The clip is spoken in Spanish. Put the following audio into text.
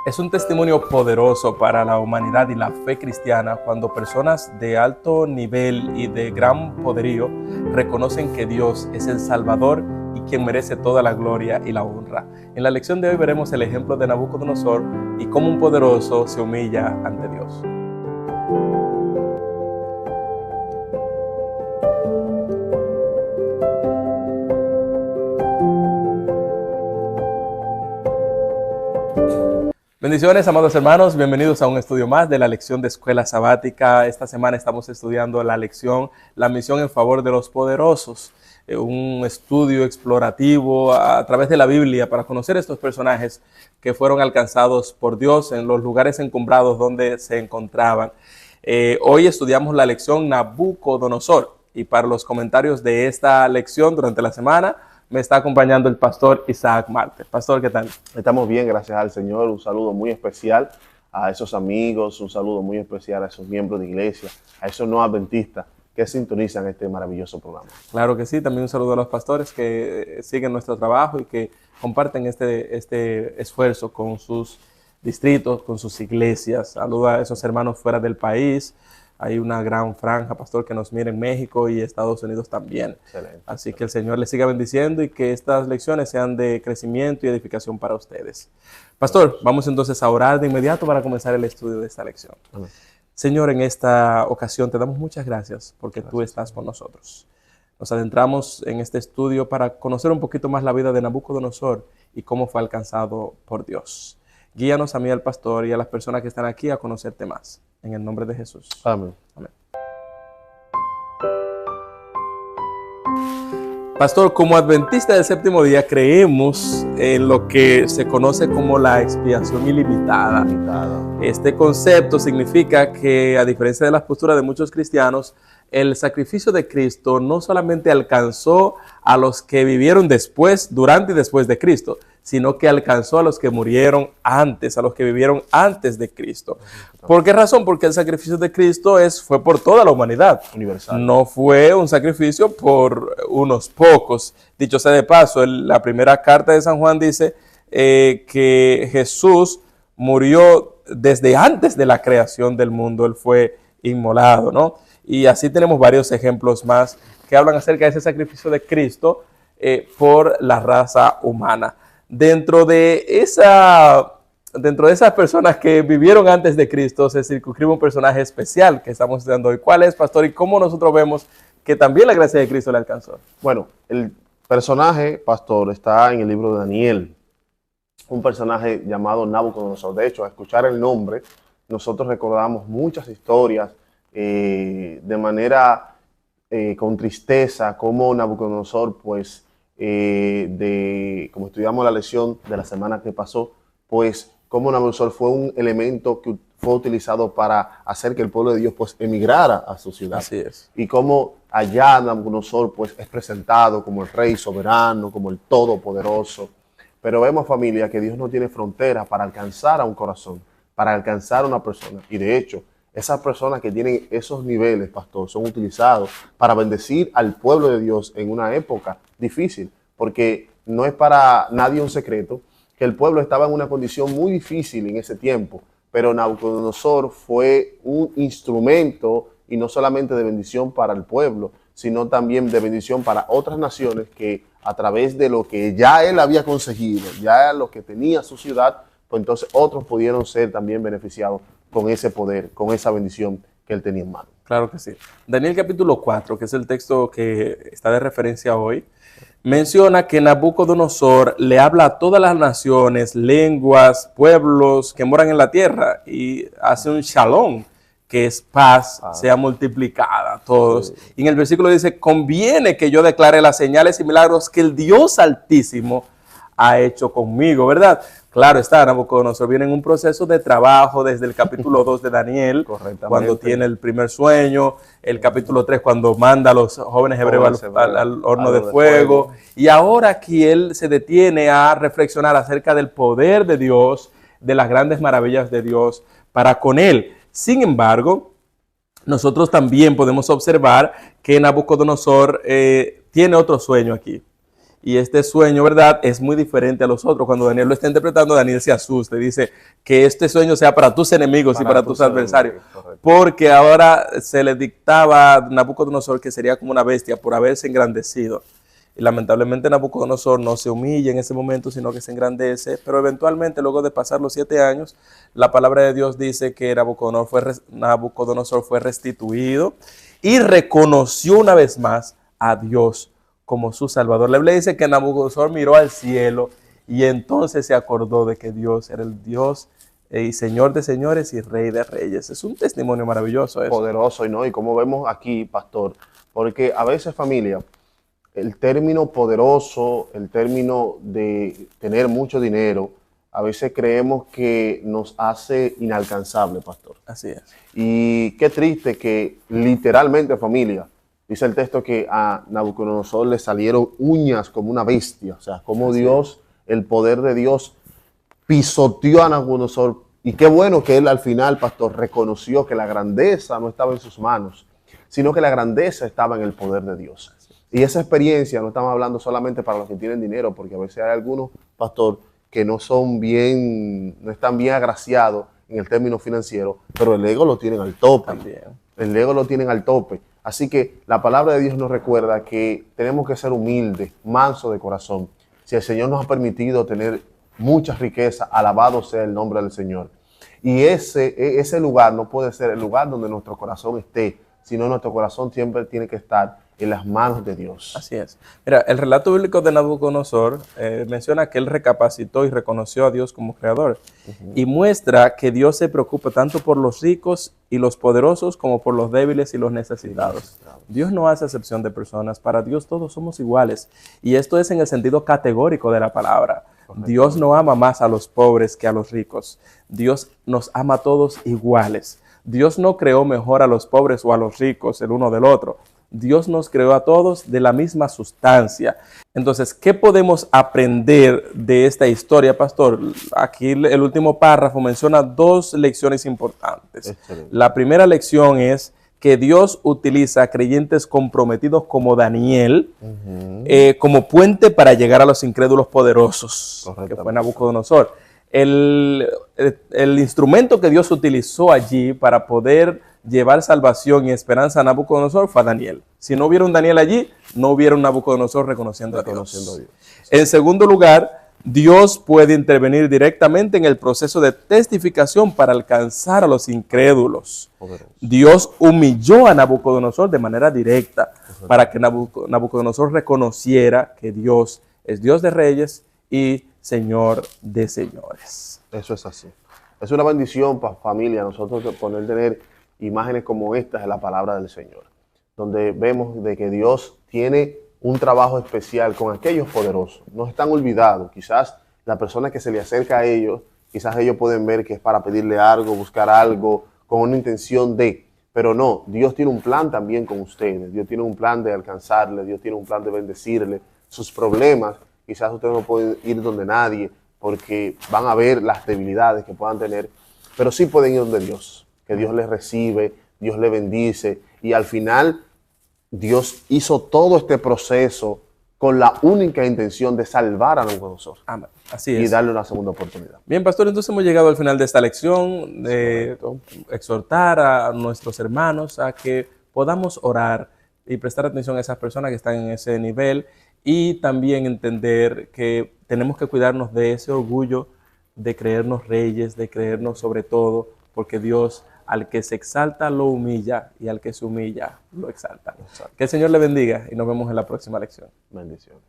Es un testimonio poderoso para la humanidad y la fe cristiana cuando personas de alto nivel y de gran poderío reconocen que Dios es el Salvador y quien merece toda la gloria y la honra. En la lección de hoy veremos el ejemplo de Nabucodonosor y cómo un poderoso se humilla ante Dios. Bendiciones, amados hermanos, bienvenidos a un estudio más de la lección de Escuela Sabática. Esta semana estamos estudiando la lección La misión en favor de los poderosos, un estudio explorativo a través de la Biblia para conocer estos personajes que fueron alcanzados por Dios en los lugares encumbrados donde se encontraban. Hoy estudiamos la lección Nabucodonosor y para los comentarios de esta lección durante la semana me está acompañando el pastor Isaac Marte. Pastor, ¿qué tal? Estamos bien, gracias al Señor. Un saludo muy especial a esos amigos, un saludo muy especial a esos miembros de iglesia, a esos no adventistas que sintonizan este maravilloso programa. Claro que sí, también un saludo a los pastores que siguen nuestro trabajo y que comparten este esfuerzo con sus distritos, con sus iglesias. Saludo a esos hermanos fuera del país. Hay una gran franja, pastor, que nos mira en México y Estados Unidos también. Excelente. Así que el Señor les siga bendiciendo y que estas lecciones sean de crecimiento y edificación para ustedes. Pastor, vamos entonces a orar de inmediato para comenzar el estudio de esta lección. Amén. Señor, en esta ocasión te damos muchas gracias porque tú estás con nosotros. Nos adentramos en este estudio para conocer un poquito más la vida de Nabucodonosor y cómo fue alcanzado por Dios. Guíanos a mí, al pastor, y a las personas que están aquí a conocerte más. En el nombre de Jesús. Amén. Amén. Pastor, como adventista del séptimo día, creemos en lo que se conoce como la expiación ilimitada. Este concepto significa que, a diferencia de las posturas de muchos cristianos, el sacrificio de Cristo no solamente alcanzó a los que vivieron después, durante y después de Cristo, sino que alcanzó a los que murieron antes, a los que vivieron antes de Cristo. ¿Por qué razón? Porque el sacrificio de Cristo fue por toda la humanidad. Universal. No fue un sacrificio por unos pocos. Dicho sea de paso, la primera carta de San Juan dice que Jesús murió desde antes de la creación del mundo. Él fue inmolado, ¿no? Y así tenemos varios ejemplos más que hablan acerca de ese sacrificio de Cristo por la raza humana. Dentro de esas personas que vivieron antes de Cristo se circunscribe un personaje especial que estamos estudiando hoy. ¿Cuál es, pastor? Y cómo nosotros vemos que también la gracia de Cristo le alcanzó. Bueno, el personaje, pastor, está en el libro de Daniel. Un personaje llamado Nabucodonosor. De hecho, a escuchar el nombre, nosotros recordamos muchas historias de manera con tristeza, como Nabucodonosor, pues, como estudiamos la lección de la semana que pasó, pues como Nabucodonosor fue un elemento que fue utilizado para hacer que el pueblo de Dios pues emigrara a su ciudad. Así es. Y como allá Nabucodonosor pues es presentado como el rey soberano, como el todopoderoso. Pero vemos, familia, que Dios no tiene fronteras para alcanzar a un corazón, para alcanzar a una persona. Y de hecho, esas personas que tienen esos niveles, pastor, son utilizados para bendecir al pueblo de Dios en una época difícil, porque no es para nadie un secreto que el pueblo estaba en una condición muy difícil en ese tiempo, pero Nabucodonosor fue un instrumento, y no solamente de bendición para el pueblo, sino también de bendición para otras naciones que a través de lo que ya él había conseguido, ya lo que tenía su ciudad, pues entonces otros pudieron ser también beneficiados con ese poder, con esa bendición que él tenía en mano. Claro que sí. Daniel capítulo 4, que es el texto que está de referencia hoy, menciona que Nabucodonosor le habla a todas las naciones, lenguas, pueblos que moran en la tierra y hace un shalom, que es paz, sea multiplicada a todos. Sí. Y en el versículo dice, conviene que yo declare las señales y milagros que el Dios Altísimo ha hecho conmigo, ¿verdad? Claro está, Nabucodonosor viene en un proceso de trabajo desde el capítulo 2 de Daniel, cuando tiene el primer sueño, el capítulo 3 cuando manda a los jóvenes hebreos al horno de fuego, y ahora aquí él se detiene a reflexionar acerca del poder de Dios, de las grandes maravillas de Dios para con él. Sin embargo, nosotros también podemos observar que Nabucodonosor tiene otro sueño aquí. Y este sueño, ¿verdad?, es muy diferente a los otros. Cuando Daniel lo está interpretando, Daniel se asusta y dice que este sueño sea para tus enemigos y para tus adversarios. Porque ahora se le dictaba a Nabucodonosor que sería como una bestia por haberse engrandecido. Y lamentablemente Nabucodonosor no se humilla en ese momento, sino que se engrandece. Pero eventualmente, luego de pasar los 7 años, la palabra de Dios dice que Nabucodonosor fue restituido y reconoció una vez más a Dios como su Salvador. La Biblia dice que Nabucodonosor miró al cielo y entonces se acordó de que Dios era el Dios y Señor de señores y Rey de reyes. Es un testimonio maravilloso eso. Poderoso, y como vemos aquí, pastor, porque a veces, familia, el término poderoso, el término de tener mucho dinero, a veces creemos que nos hace inalcanzable, pastor. Así es. Y qué triste que literalmente, familia, dice el texto que a Nabucodonosor le salieron uñas como una bestia. O sea, como Dios, el poder de Dios pisoteó a Nabucodonosor. Y qué bueno que él al final, pastor, reconoció que la grandeza no estaba en sus manos, sino que la grandeza estaba en el poder de Dios. Y esa experiencia no estamos hablando solamente para los que tienen dinero, porque a veces hay algunos, pastor, que no están bien agraciados en el término financiero, pero el ego lo tienen al tope. También. El ego lo tienen al tope. Así que la palabra de Dios nos recuerda que tenemos que ser humildes, mansos de corazón. Si el Señor nos ha permitido tener mucha riqueza, alabado sea el nombre del Señor. Y ese lugar no puede ser el lugar donde nuestro corazón esté, sino nuestro corazón siempre tiene que estar en las manos de Dios. Así es. Mira, el relato bíblico de Nabucodonosor menciona que él recapacitó y reconoció a Dios como creador y muestra que Dios se preocupa tanto por los ricos y los poderosos como por los débiles y los necesitados. Dios no hace excepción de personas. Para Dios todos somos iguales. Y esto es en el sentido categórico de la palabra. Dios no ama más a los pobres que a los ricos. Dios nos ama a todos iguales. Dios no creó mejor a los pobres o a los ricos el uno del otro. Dios nos creó a todos de la misma sustancia. Entonces, ¿qué podemos aprender de esta historia, pastor? Aquí el último párrafo menciona 2 lecciones importantes. Excelente. La primera lección es que Dios utiliza a creyentes comprometidos como Daniel como puente para llegar a los incrédulos poderosos, que fue Nabucodonosor. El instrumento que Dios utilizó allí para poder llevar salvación y esperanza a Nabucodonosor fue a Daniel. Si no hubiera un Daniel allí, no hubiera un Nabucodonosor reconociendo a Dios. En segundo lugar, Dios puede intervenir directamente en el proceso de testificación para alcanzar a los incrédulos. Dios humilló a Nabucodonosor de manera directa para que Nabucodonosor reconociera que Dios es Dios de reyes y Señor de señores. Eso es así. Es una bendición para familia nosotros tener imágenes como estas en la palabra del Señor, donde vemos de que Dios tiene un trabajo especial con aquellos poderosos. No están olvidados. Quizás la persona que se le acerca a ellos, quizás ellos pueden ver que es para pedirle algo, buscar algo, con una intención de, pero no, Dios tiene un plan también con ustedes. Dios tiene un plan de alcanzarle, Dios tiene un plan de bendecirle. Sus problemas, quizás ustedes no pueden ir donde nadie porque van a ver las debilidades que puedan tener, pero sí pueden ir donde Dios, que Dios les recibe, Dios les bendice, y al final Dios hizo todo este proceso con la única intención de salvar a Nabucodonosor. Amén. Así es. Y darle una segunda oportunidad. Bien, pastor, entonces hemos llegado al final de esta lección, de exhortar a nuestros hermanos a que podamos orar y prestar atención a esas personas que están en ese nivel, y también entender que tenemos que cuidarnos de ese orgullo de creernos reyes, de creernos sobre todo, porque Dios al que se exalta lo humilla y al que se humilla lo exalta. Exacto. Que el Señor le bendiga y nos vemos en la próxima lección. Bendiciones.